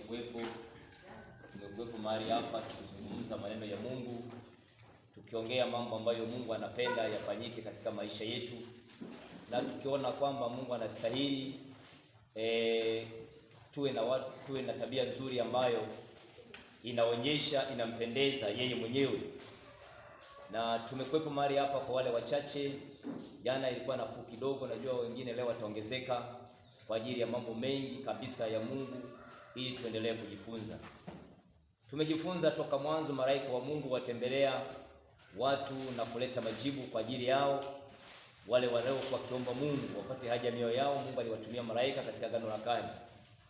tumekuwepo mahali hapa tukizungumza maneno ya Mungu, tukiongea mambo ambayo Mungu anapenda yafanyike katika maisha yetu, na tukiona kwamba Mungu anastahili tuwe na tabia nzuri ambayo inampendeza yeye mwenyewe. Na tumekuwepo mahali hapa kwa wale wachache. Jana ilikuwa nafuu kidogo, najua wengine leo wataongezeka kwa ajili ya mambo mengi kabisa ya Mungu, ili tuendelee kujifunza. Tumejifunza toka mwanzo malaika wa Mungu watembelea watu na kuleta majibu kwa ajili yao. Wale waliokuwa wakiomba Mungu wapate haja mioyo yao, Mungu aliwatumia malaika katika Agano la Kale.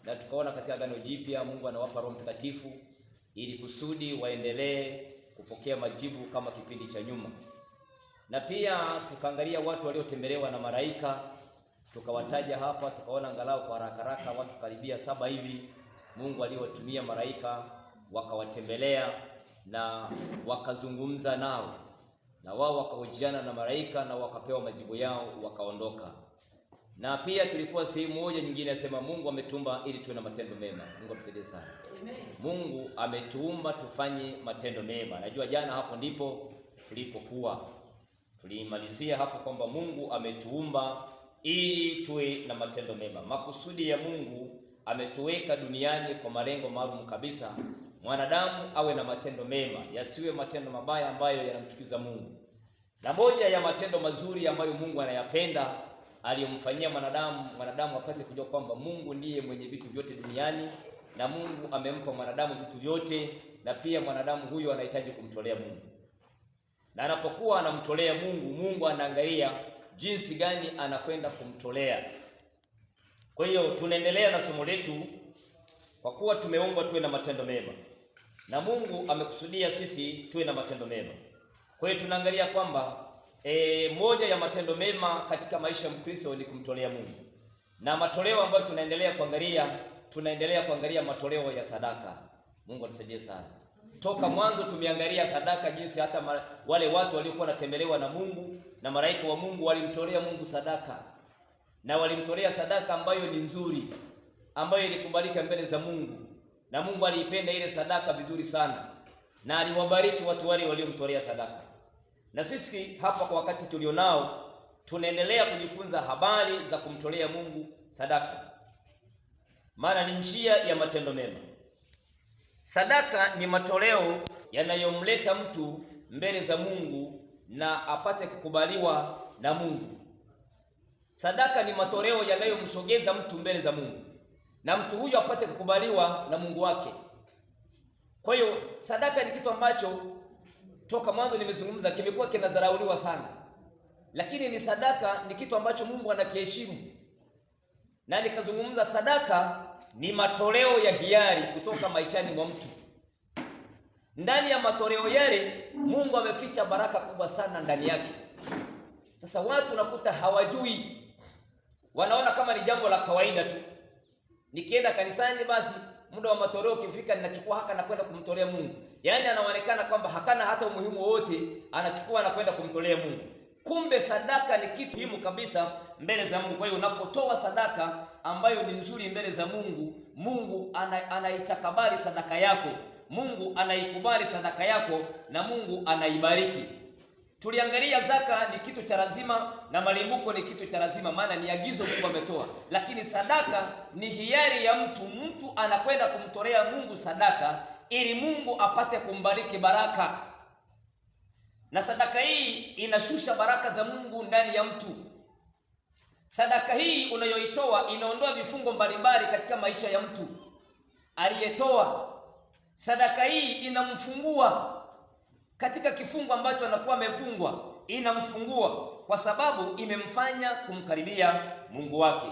Na tukaona katika Agano Jipya Mungu anawapa Roho Mtakatifu ili kusudi waendelee kupokea majibu kama kipindi cha nyuma. Na pia tukaangalia watu waliotembelewa na malaika, tukawataja hapa, tukaona angalau kwa haraka watu karibia 7 hivi Mungu aliwatumia malaika wakawatembelea na wakazungumza nao, na wao wakahojiana na malaika na wakapewa majibu yao wakaondoka. Na pia tulikuwa sehemu moja nyingine nasema Mungu ametuumba ili tuwe na matendo mema. Mungu atusaidie sana. Amen. Mungu ametuumba tufanye matendo mema. Najua jana hapo ndipo tulipokuwa. Tulimalizia hapo kwamba Mungu ametuumba ili tuwe na matendo mema. Makusudi ya Mungu, ametuweka duniani kwa malengo maalum kabisa. Mwanadamu awe na matendo mema, yasiwe matendo mabaya ambayo yanamchukiza Mungu. Na moja ya matendo mazuri ambayo Mungu anayapenda aliyomfanyia mwanadamu apate kujua kwamba Mungu ndiye mwenye vitu vyote duniani, na Mungu amempa mwanadamu vitu vyote, na pia mwanadamu huyo anahitaji kumtolea Mungu. Na anapokuwa anamtolea Mungu, Mungu anaangalia jinsi gani anakwenda kumtolea. Kwa hiyo tunaendelea na somo letu kwa kuwa tumeumbwa tuwe na matendo mema. Na Mungu amekusudia sisi tuwe na matendo mema. Kwa hiyo tunaangalia kwamba moja ya matendo mema katika maisha ya Mkristo ni kumtolea Mungu. Na matoleo ambayo tunaendelea kuangalia matoleo ya sadaka. Mungu atusaidie sana. Toka mwanzo tumeangalia sadaka, jinsi hata wale watu waliokuwa wanatembelewa na Mungu na malaika wa Mungu walimtolea Mungu sadaka. Na walimtolea sadaka ambayo ni nzuri, ambayo ilikubalika mbele za Mungu. Na Mungu aliipenda ile sadaka vizuri sana, na aliwabariki watu wale waliomtolea sadaka. Na sisi hapa kwa wakati tulionao tunaendelea kujifunza habari za kumtolea Mungu sadaka, maana ni njia ya matendo mema. Sadaka ni matoleo yanayomleta mtu mbele za Mungu na apate kukubaliwa na Mungu. Sadaka ni matoleo yanayomsogeza mtu mbele za Mungu na mtu huyo apate kukubaliwa na Mungu wake. Kwa hiyo sadaka ni kitu ambacho toka mwanzo nimezungumza kimekuwa kinadharauliwa sana. Lakini ni kitu ambacho Mungu anakiheshimu. Na nikazungumza sadaka ni matoleo ya hiari kutoka maishani mwa mtu. Ndani ya matoleo yale Mungu ameficha baraka kubwa sana ndani yake. Sasa watu nakuta hawajui. Wanaona kama ni jambo la kawaida tu. Nikienda kanisani basi muda wa matoleo ukifika ninachukua haka na kwenda kumtolea Mungu. Yaani anaonekana kwamba hakana hata umuhimu wote, anachukua na kwenda kumtolea Mungu. Kumbe sadaka ni kitu muhimu kabisa mbele za Mungu. Kwa hiyo unapotoa sadaka ambayo ni nzuri mbele za Mungu, Mungu anaitakabali sadaka yako. Mungu anaikubali sadaka yako na Mungu anaibariki. Tuliangalia zaka ni kitu cha lazima na malimbuko ni kitu cha lazima, maana ni agizo Mungu ametoa. Lakini sadaka ni hiari ya mtu. Mtu anakwenda kumtolea Mungu sadaka ili Mungu apate kumbariki baraka. Na sadaka hii inashusha baraka za Mungu ndani ya mtu. Sadaka hii unayoitoa inaondoa vifungo mbalimbali katika maisha ya mtu aliyetoa. Sadaka hii inamfungua katika kifungo ambacho anakuwa amefungwa, inamfungua kwa sababu imemfanya kumkaribia Mungu wake.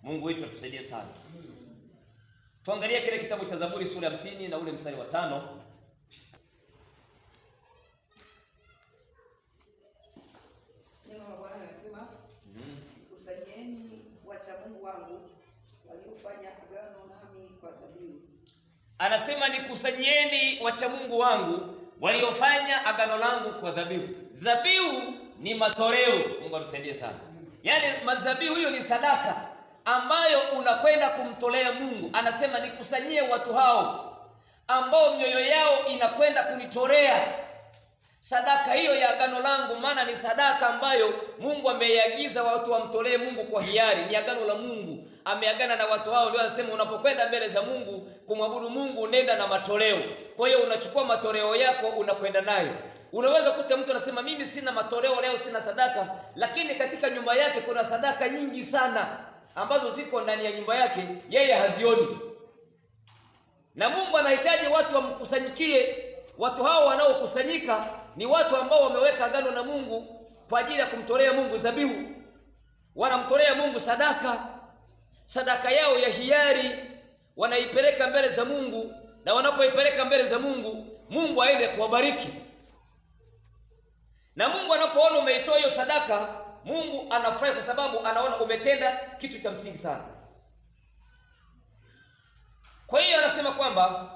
Mungu wetu atusaidie sana. Tuangalie kile kitabu cha Zaburi sura ya 50 na ule mstari wa 5. Neno la Bwana linasema, "Kusanyeni wacha Mungu wangu waliofanya agano nami kwa dhabihu." Anasema nikusanyieni wacha Mungu wangu waliofanya agano langu kwa dhabihu. Dhabihu ni matoleo. Mungu atusaidie sana. Yaani madhabihu hiyo ni sadaka ambayo unakwenda kumtolea Mungu. Anasema nikusanyie watu hao ambao mioyo yao inakwenda kunitolea sadaka hiyo ya agano langu, maana ni sadaka ambayo Mungu ameiagiza watu wamtolee Mungu kwa hiari. Ni agano la Mungu, ameagana na watu hao. Ndio anasema unapokwenda mbele za Mungu kumwabudu Mungu, nenda na matoleo. Kwa hiyo unachukua matoleo yako unakwenda nayo. Unaweza kukuta mtu anasema mimi sina matoleo leo, sina sadaka, lakini katika nyumba yake kuna sadaka nyingi sana ambazo ziko ndani ya nyumba yake, yeye hazioni. Na Mungu anahitaji watu wamkusanyikie. Watu hao wanaokusanyika ni watu ambao wameweka agano na Mungu kwa ajili ya kumtolea Mungu dhabihu. Wanamtolea Mungu sadaka yao ya hiari, wanaipeleka mbele za Mungu, na wanapoipeleka mbele za Mungu, Mungu aende kuwabariki. Na Mungu anapoona umeitoa hiyo sadaka, Mungu anafurahi kwa sababu anaona umetenda kitu cha msingi sana. Kwa hiyo anasema kwamba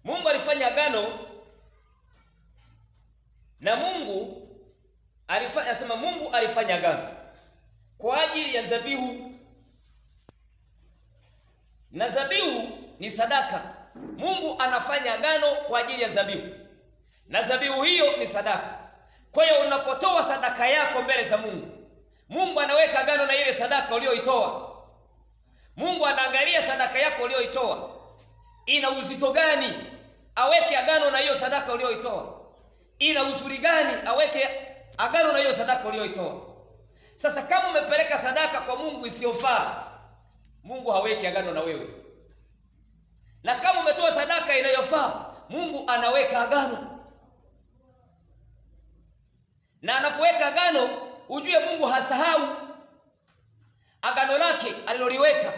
Mungu alifanya agano na Mungu anasema Mungu alifanya agano kwa ajili ya dhabihu, na dhabihu ni sadaka. Mungu anafanya agano kwa ajili ya dhabihu, na dhabihu hiyo ni sadaka. Kwa hiyo unapotoa sadaka yako mbele za Mungu, Mungu anaweka agano na ile sadaka uliyoitoa. Mungu anaangalia sadaka yako uliyoitoa ina uzito gani, aweke agano na hiyo sadaka uliyoitoa. Ina uzuri gani, aweke agano na hiyo sadaka uliyoitoa. Sasa kama umepeleka sadaka kwa Mungu isiyofaa, Mungu haweki agano na wewe. Na kama umetoa sadaka inayofaa, Mungu anaweka agano. Na anapoweka agano, ujue Mungu hasahau agano lake aliloliweka.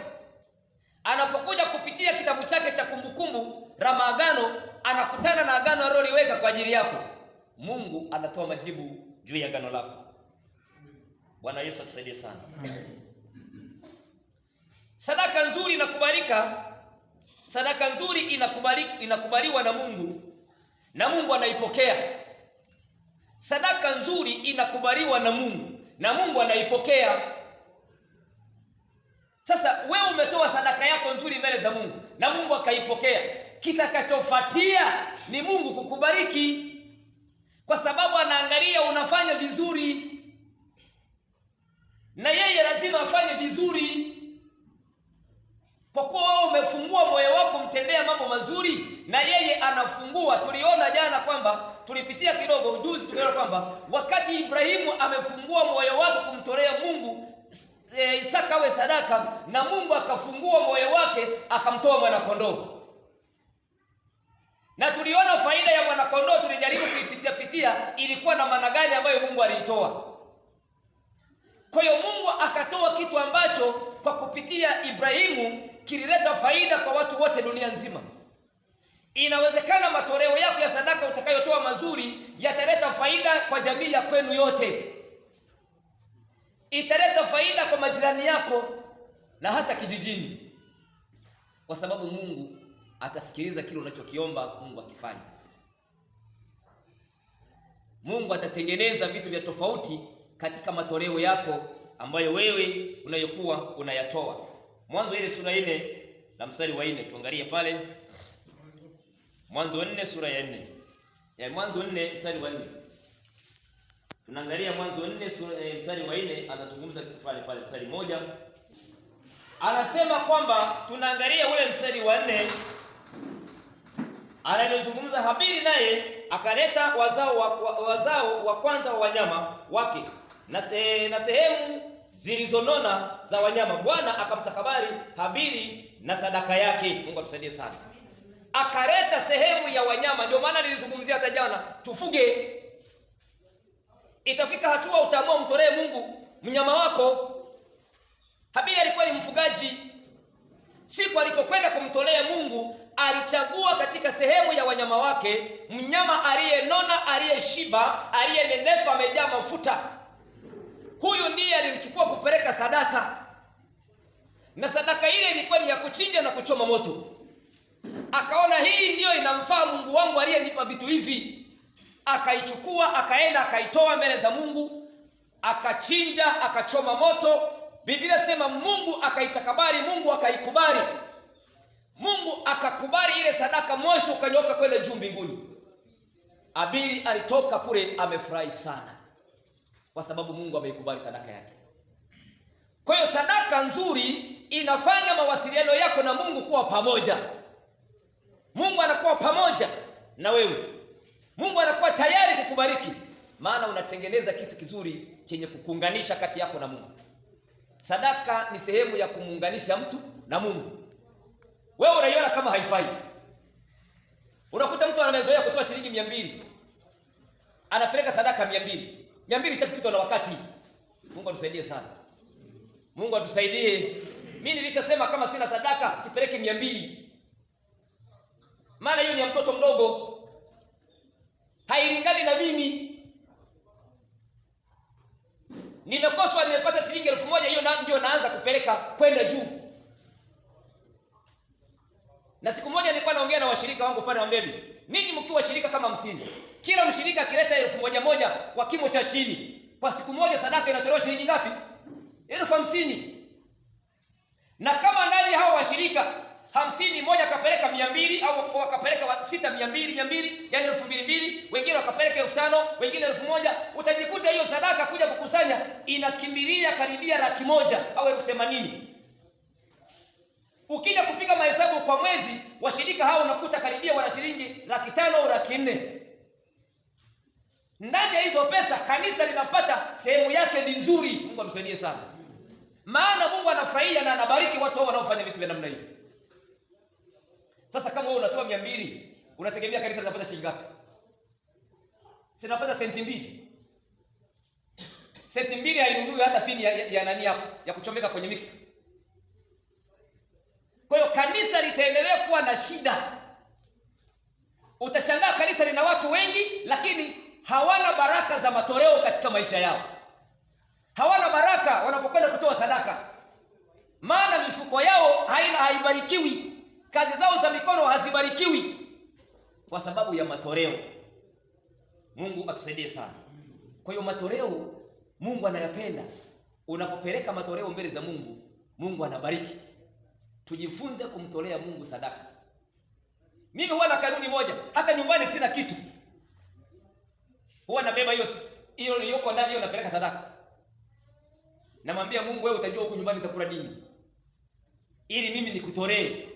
Anapokuja kupitia kitabu chake cha kumbukumbu la maagano, anakutana na agano aliloliweka kwa ajili yako. Mungu anatoa majibu juu ya agano lako. Bwana Yesu atusaidie sana. Sadaka nzuri inakubalika. Sadaka nzuri inakubaliwa na Mungu, na Mungu anaipokea. Sadaka nzuri inakubaliwa na Mungu, na Mungu anaipokea. Sasa wewe umetoa sadaka yako nzuri mbele za Mungu na Mungu akaipokea. Kitakachofuatia ni Mungu kukubariki, kwa sababu anaangalia unafanya vizuri, na yeye lazima afanye vizuri. Kwa kuwa wewe umefungua moyo wako mtendea mambo mazuri, na yeye anafungua. Tuliona jana kwamba tulipitia kidogo ujuzi, tumeona kwamba wakati Ibrahimu amefungua moyo wake kumtolea Mungu Isaka awe sadaka, na Mungu akafungua moyo wake akamtoa mwana kondoo. Na tuliona faida ya mwana kondoo, tulijaribu kuipitia ilikuwa na maana gani ambayo Mungu aliitoa. Kwa hiyo Mungu akatoa kitu ambacho kwa kupitia Ibrahimu kilileta faida kwa watu wote dunia nzima. Inawezekana matoleo yako ya sadaka utakayotoa mazuri yataleta faida kwa jamii ya kwenu yote. Italeta faida kwa majirani yako na hata kijijini, kwa sababu Mungu atasikiliza kile unachokiomba Mungu akifanya. Mungu atatengeneza vitu vya tofauti katika matoleo yako ambayo wewe unayokuwa unayatoa. Mwanzo ile sura 4 na mstari wa 4, tuangalie pale. Mwanzo 4 sura ya 4. Mwanzo 4 mstari wa 4. Tunaangalia Mwanzo 4 sura mstari wa 4, anazungumza kitu fulani pale mstari 1. Anasema kwamba tunaangalia ule mstari wa 4, anazungumza Habili naye akaleta wazao wa kwanza wa wanyama wake na sehemu zilizonona za wanyama. Bwana akamtakabali Habili na sadaka yake. Mungu atusaidie sana. Akaleta sehemu ya wanyama. Ndio maana nilizungumzia hata jana, tufuge. Itafika hatua utaamua mtolee Mungu mnyama wako. Habili alikuwa ni mfugaji. Siku alipokwenda kumtolea Mungu, alichagua katika sehemu ya wanyama wake mnyama aliyenona, aliyeshiba, aliyenenepa, amejaa mafuta. Huyu ndiye alimchukua kupeleka sadaka, na sadaka ile ilikuwa ni ya kuchinja na kuchoma moto. Akaona hii ndiyo inamfaa Mungu wangu aliyenipa vitu hivi. Akaichukua, akaenda, akaitoa mbele za Mungu, akachinja, akachoma moto, Biblia sema Mungu akaitakabali, Mungu akaikubali. Mungu akakubali ile sadaka, moshi ukanyoka kwenda juu mbinguni. Abili alitoka kule amefurahi sana, kwa sababu Mungu ameikubali sadaka yake. Kwa hiyo sadaka nzuri inafanya mawasiliano yako na Mungu kuwa pamoja. Mungu anakuwa pamoja na wewe. Mungu anakuwa tayari kukubariki, maana unatengeneza kitu kizuri chenye kukuunganisha kati yako na Mungu. Sadaka ni sehemu ya kumuunganisha mtu na Mungu. Wewe unaiona kama haifai. Unakuta mtu anamezoea kutoa shilingi 200. Anapeleka sadaka 200. 200 ishapitwa na wakati. Mungu atusaidie sana. Mungu atusaidie. Mimi nilishasema kama sina sadaka sipeleke 200. Maana hiyo ni ya mtoto mdogo. Hailingani na mimi. Nimekoswa, nimepata shilingi 1000, hiyo ndio naanza kupeleka kwenda juu. Na siku moja nilikuwa naongea na washirika wangu pale, naambia ninyi mkiwa shirika kama 50, kila mshirika akileta 1000 kwa kimo cha chini, kwa siku moja sadaka inatolewa shilingi ngapi? 50,000. Na kama ndani hao washirika 50 mmoja akapeleka 200 au wakapeleka 6 200, yani 2200, wengine wakapeleka 5000, wengine 1000, utajikuta hiyo sadaka kuja kukusanya inakimbilia karibia 100,000 au 80,000. Ukija kupiga mahesabu kwa mwezi, washirika hao unakuta karibia wana shilingi 500,000 au 400,000. Ndani ya hizo pesa kanisa linapata sehemu yake ni nzuri. Mungu amsaidie sana. Maana Mungu anafurahia na anabariki watu wao wanaofanya vitu vya namna hiyo. Sasa kama wewe unatoa 200, unategemea kanisa litapata shilingi ngapi? Sinapata senti 2. Senti 2 hainunui hata pini ya nani yako ya kuchomeka kwenye mixer. Kwa hiyo kanisa litaendelea kuwa na shida. Utashangaa kanisa lina watu wengi lakini hawana baraka za matoleo katika maisha yao. Hawana baraka wanapokwenda kutoa sadaka. Maana mifuko yao haibarikiwi. Kazi zao za mikono hazibarikiwi kwa sababu ya matoleo. Mungu atusaidie sana. Kwa hiyo matoleo Mungu anayapenda. Unapopeleka matoleo mbele za Mungu, Mungu anabariki. Tujifunze kumtolea Mungu sadaka. Mimi huwa na kanuni moja, hata nyumbani sina kitu, huwa nabeba hiyo iliyoko ndani, hiyo napeleka sadaka. Namwambia Mungu, wewe utajua huko nyumbani nitakula nini, ili mimi nikutolee.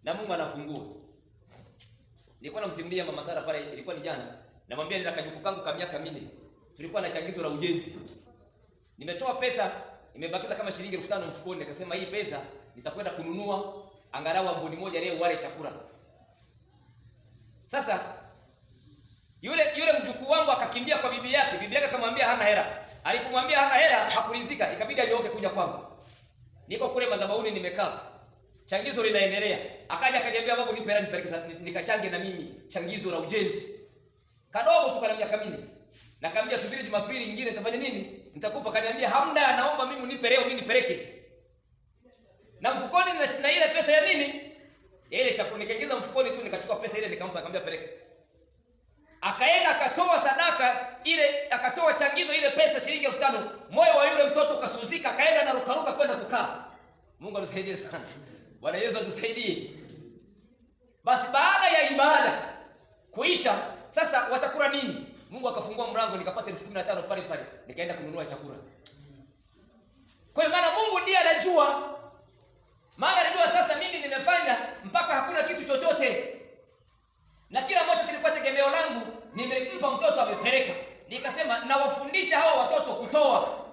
Na Mungu anafungua. Nilikuwa namsimulia mama Sara pale, ilikuwa ni jana. Namwambia nina kajuku kangu ka miaka 4. Tulikuwa na changizo la ujenzi. Nimetoa pesa, imebakiza kama shilingi 5,000 mfukoni. Nikasema hii pesa nitakwenda kununua angalau amboni moja leo wale chakula. Sasa yule mjukuu wangu akakimbia kwa bibi yake. Bibi yake akamwambia hana hela. Alipomwambia hana hela hakuridhika, ikabidi anyooke kuja kwangu. Niko kule madhabahuni nimekaa. Changizo linaendelea. Akaja akaniambia babu, nipe hela nipeleke nikachange na mimi changizo la ujenzi. Kadogo tu kana miaka 4. Nakamwambia subiri Jumapili nyingine nitafanya nini? Nitakupa. Kaniambia hamna, naomba mimi unipe leo, mimi nipeleke. Na mfukoni na ile pesa ya nini? Ile chakula nikaingiza mfukoni tu, nikachukua pesa ile nikampa, akamwambia peleke. Akaenda akatoa sadaka ile, akatoa changizo ile pesa shilingi 5,000. Moyo wa yule mtoto ukasuzika, akaenda na rukaruka kwenda kukaa. Mungu atusaidie sana. Bwana Yesu atusaidie. Basi baada ya ibada kuisha, sasa watakula nini? Mungu akafungua mlango, nikapata 15,000 pale pale. Nikaenda kununua chakula. Kwa hiyo maana Mungu ndiye anajua. Maana anajua sasa mimi nimefanya mpaka hakuna kitu chochote. Na kila ambacho kilikuwa tegemeo langu nimempa mtoto, amepeleka. Nikasema nawafundisha hawa watoto kutoa.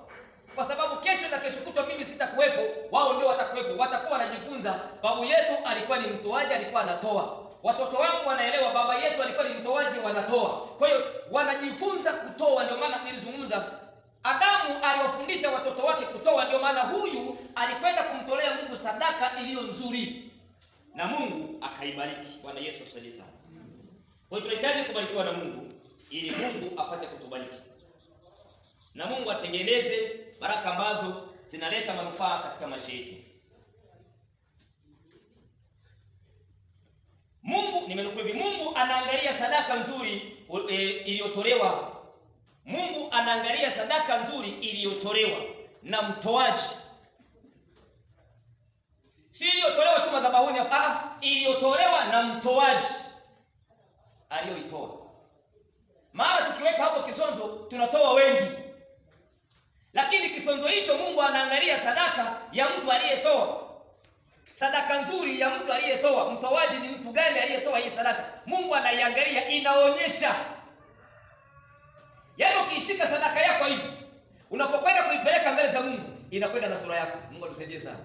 Kwa sababu kesho na kesho kutwa mimi sitakuwepo, wao ndio watakuwepo. Watakuwa wanajifunza babu yetu alikuwa ni mtoaji, alikuwa anatoa. Watoto wangu wanaelewa baba yetu alikuwa ni mtoaji, wanatoa. Kwa hiyo wanajifunza kutoa. Ndio maana nilizungumza Adamu aliwafundisha watoto wake kutoa. Ndio maana huyu alikwenda kumtolea Mungu sadaka iliyo nzuri na Mungu akaibariki. Bwana Yesu atusaidie sana. Kwa hiyo tunahitaji kubarikiwa na Mungu ili Mungu apate kutubariki. Na Mungu atengeneze baraka ambazo zinaleta manufaa katika maisha yetu. Mungu anaangalia sadaka nzuri iliyotolewa. Mungu anaangalia sadaka nzuri iliyotolewa na mtoaji madhabahuni, iliyotolewa na mtoaji aliyoitoa. Maana tukiweka hapo kisonzo tunatoa wengi, lakini kisonzo hicho Mungu anaangalia sadaka ya mtu aliyetoa. Sadaka nzuri ya mtu aliyetoa, mtoaji ni mtu gani aliyetoa hii sadaka? Mungu anaiangalia, inaonyesha. Yaani ukishika sadaka yako hivi, unapokwenda kuipeleka mbele za Mungu, inakwenda na sura yako. Mungu atusaidie sana.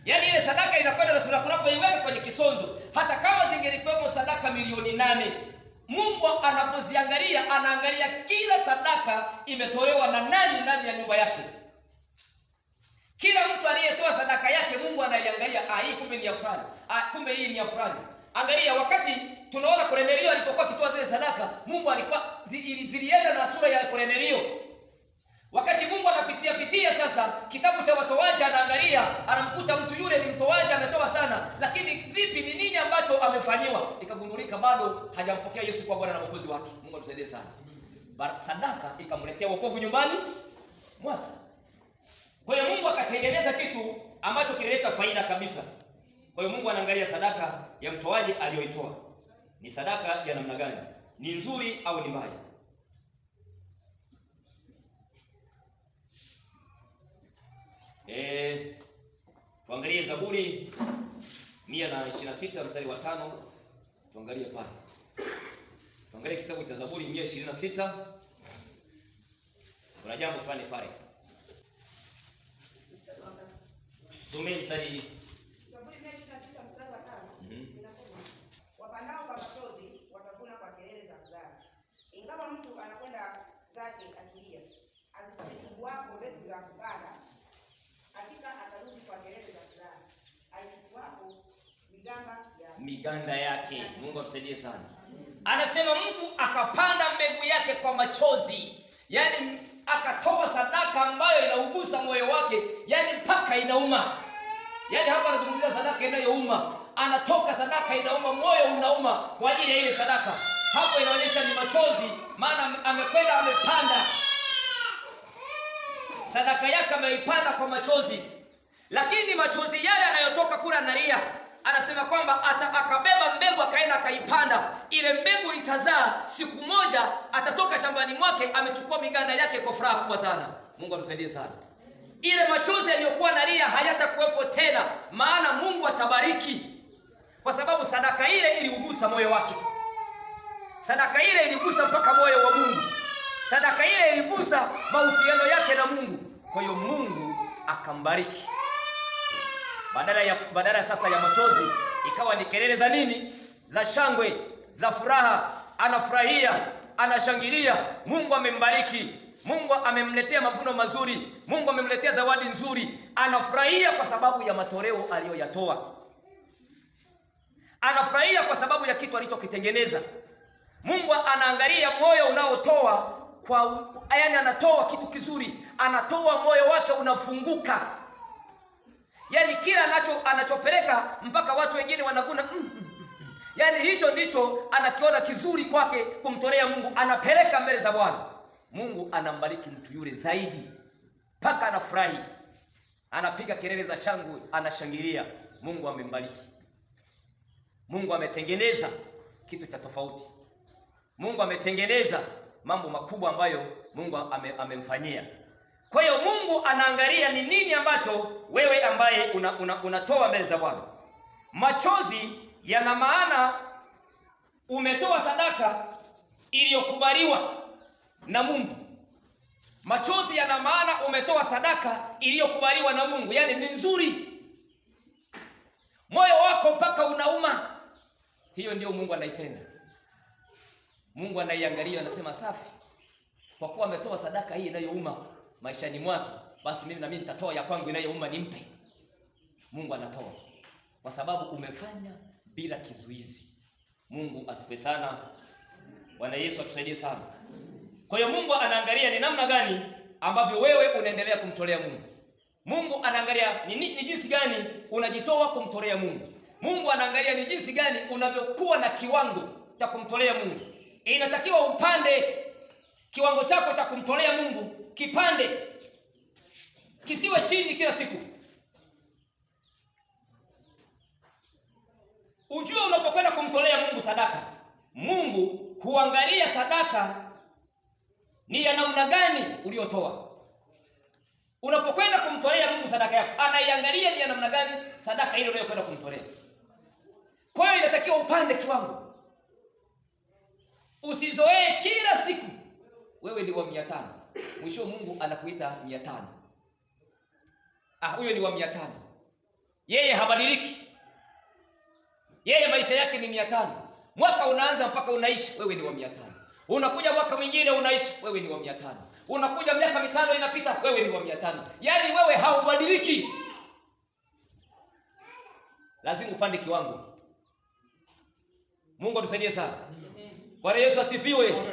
Yaani ile sadaka inakwenda na sura yako unapoiweka kwenye kisonzo. Hata kama zingelikuwa sadaka milioni 8, Mungu anapoziangalia, anaangalia kila sadaka imetolewa na nani ndani ya nyumba yake. Kila mtu aliyetoa sadaka yake Mungu anaiangalia, hii kumbe ni ya fulani. Kumbe hii ni ya fulani. Angalia, wakati tunaona Kornelio alipokuwa akitoa zile sadaka, Mungu alikuwa zilienda na sura ya Kornelio. Wakati Mungu anapitia sasa kitabu cha watoaji, anaangalia, anamkuta mtu yule ni mtoaji, ametoa sana, lakini vipi, ni nini ambacho amefanyiwa? Ikagundulika bado hajampokea Yesu kwa Bwana na Mwokozi wake. Mungu atusaidie sana. Sadaka ikamletea wokovu nyumbani mwake. Kwa hiyo Mungu akatengeneza kitu ambacho kilileta faida kabisa. Kwa hiyo Mungu anaangalia sadaka ya mtoaji aliyoitoa. Ni sadaka ya namna gani? Ni nzuri au ni mbaya? Tuangalie Zaburi 126 mstari wa 5. Tuangalie pale. Tuangalie kitabu cha Zaburi 126. Kuna jambo fulani pale. Tumie mstari. Zaburi 126 mstari wa 5 inasema, wapandao kwa machozi watavuna kwa kelele za furaha. Ingawa mtu anakwenda zake akilia, azichukuapo mbegu za kupanda, hakika atarudi kwa kelele za furaha. Aichukuapo miganda yake. Mungu atusaidie sana. Anasema mtu akapanda mbegu yake kwa machozi, yaani akatoa sadaka ambayo inaugusa moyo wake, yaani mpaka inauma. Yaani hapa anazungumzia sadaka inayouma. Anatoka sadaka inauma, moyo unauma kwa ajili ya ile sadaka. Hapo inaonyesha ni machozi, maana amekwenda amepanda. Sadaka yake ameipanda kwa machozi. Lakini machozi yale anayotoka kula analia, anasema kwamba akabeba mbegu akaenda akaipanda. Ile mbegu itazaa, siku moja atatoka shambani mwake amechukua miganda yake kwa furaha kubwa sana. Mungu atusaidie sana. Ile machozi aliyokuwa analia hayatakuwepo tena, maana Mungu atabariki. Kwa sababu sadaka ile iliugusa moyo wake. Sadaka ile iligusa mpaka moyo wa Mungu. Sadaka ile iligusa mahusiano yake na Mungu. Kwa hiyo Mungu akambariki. Badala sasa ya machozi ikawa ni kelele za nini? Za shangwe, za furaha. Anafurahia, anashangilia. Mungu amembariki. Mungu amemletea mavuno mazuri. Mungu amemletea zawadi nzuri. Anafurahia kwa sababu ya matoleo aliyoyatoa. Anafurahia kwa sababu ya kitu alichokitengeneza. Mungu anaangalia moyo unaotoa, yaani anatoa kitu kizuri. Anatoa, moyo wake unafunguka. Yaani kila anachopeleka mpaka watu wengine wanaguna. Yaani hicho ndicho anakiona kizuri kwake kumtolea Mungu, anapeleka mbele za Bwana. Mungu anambariki mtu yule zaidi, mpaka anafurahi, anapiga kelele za shangwe, anashangilia. Mungu amembariki. Mungu ametengeneza kitu cha tofauti. Mungu ametengeneza mambo makubwa ambayo Mungu amemfanyia. Kwa hiyo Mungu anaangalia ni nini ambacho wewe ambaye unatoa mbele za Bwana. Machozi yana maana umetoa sadaka iliyokubaliwa na Mungu. Machozi yana maana umetoa sadaka iliyokubaliwa na Mungu, yaani ni nzuri. Moyo wako mpaka unauma. Hiyo ndio Mungu anaipenda. Mungu anaiangalia, anasema safi. Kwa kuwa ametoa sadaka hii inayouma maishani mwake, basi mimi na mimi nitatoa ya kwangu inayouma nimpe. Mungu anatoa kwa sababu umefanya bila kizuizi. Mungu asifiwe sana. Bwana Yesu atusaidie sana. Kwa hiyo Mungu anaangalia ni namna gani ambavyo wewe unaendelea kumtolea Mungu. Mungu anaangalia ni jinsi gani unajitoa kumtolea Mungu. Mungu anaangalia ni jinsi gani unavyokuwa na kiwango cha kumtolea Mungu. Inatakiwa upande kiwango chako cha kumtolea Mungu, kipande, kisiwe chini kila siku. Ujue unapokwenda kumtolea Mungu sadaka, Mungu huangalia sadaka ni ya namna gani uliotoa. Unapokwenda kumtolea Mungu sadaka yako, anaiangalia ni ya namna gani sadaka ile unayokwenda kumtolea. Kwa hiyo inatakiwa upande kiwango. Usizoee kila siku wewe ni wa 500. Mwisho Mungu anakuita 500. Huyo ni wa 500. Yeye habadiliki. Yeye maisha yake ni 500. Mwaka unaanza mpaka unaishi, wewe ni wa 500. Unakuja mwaka mwingine unaishi, wewe ni wa 500. Unakuja miaka 5 inapita, wewe ni wa 500. Yaani wewe haubadiliki. Lazima upande kiwango. Mungu atusaidie sana. Bwana Yesu asifiwe.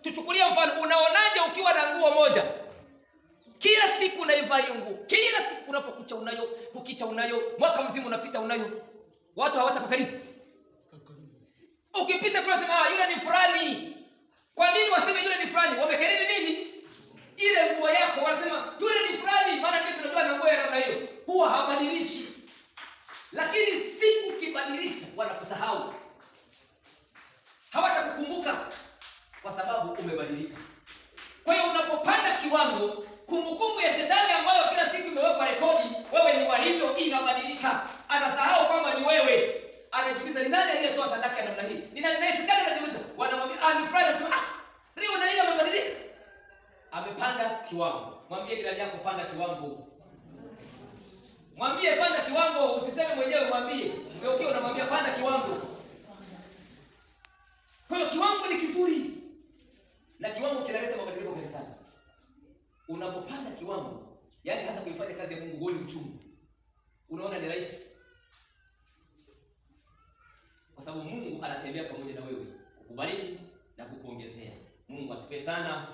Tuchukulie mfano, unaonaje ukiwa na nguo moja? Kila siku unaivaa hiyo nguo. Kila siku unapokucha unayo, kukicha unayo, mwaka mzima unapita unayo. Watu hawatakukaribia. Ukipita kule sema yule ni fulani. Kwa nini waseme yule ni fulani? Wamekariri nini? Ile nguo yako wanasema yule ni fulani, maana ndio tunajua na nguo ya namna hiyo. Huwa habadilishi. Lakini siku ukibadilisha wanakusahau. Hawatakukumbuka kwa sababu umebadilika. Kwa hiyo unapopanda kiwango, kumbukumbu ya shetani ambayo kila siku imewekwa rekodi, wewe ni wa hivyo, inabadilika. Anasahau kwamba ni wewe. Anajiuliza ni nani aliyetoa sadaka ya namna hii? Ni nani? Na shetani anajiuliza. Wanamwambia ni Friday, anasema leo na yeye amebadilika. Amepanda kiwango. Mwambie jirani yako panda kiwango. Mwambie panda kiwango, usiseme mwenyewe, mwambie. Wewe ukiwa unamwambia panda kiwango. Kwa hiyo kiwango ni kizuri. Na kiwango kinaleta mabadiliko kanisani. Unapopanda kiwango, yani hata kuifanya kazi ya Mungu huoni uchungu. Unaona ni rahisi. Kwa sababu Mungu anatembea pamoja na wewe, kukubariki na kukuongezea. Mungu asifiwe sana.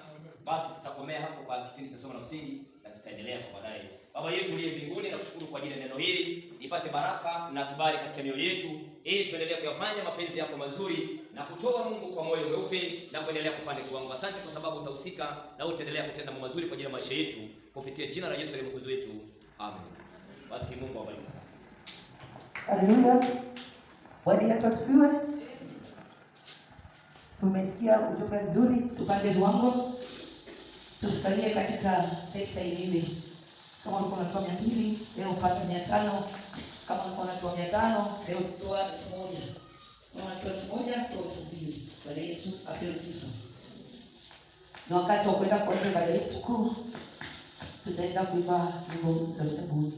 Basi tutakomea hapo kwa kipindi cha somo la msingi na tutaendelea kwa baadaye. Baba yetu uliye mbinguni, nakushukuru kwa ajili ya neno hili. Ipate baraka na kibali katika mioyo yetu, ili tuendelee kuyafanya mapenzi yako mazuri na kutoa Mungu kwa moyo mweupe na kuendelea kupanda kiwango. Asante kwa sababu utahusika na utaendelea kutenda mambo mazuri kwa ajili ya maisha yetu, kupitia jina la Yesu aliye Mwokozi wetu. Amen. Basi Mungu awabariki sana. Haleluya. Bwana Yesu asifiwe. Tumesikia ujumbe mzuri, tupande viwango. Tusikalie katika sekta ile. Kama ulikuwa unatoa 200, leo upate 500. Kama ulikuwa unatoa 500, leo toa 1000. Kama unatoa 1000, toa 2000. Bwana Yesu apewe sifa. Na wakati wa kwenda kwa ibada yetu kuu, tutaenda kuimba nyimbo za zaburi.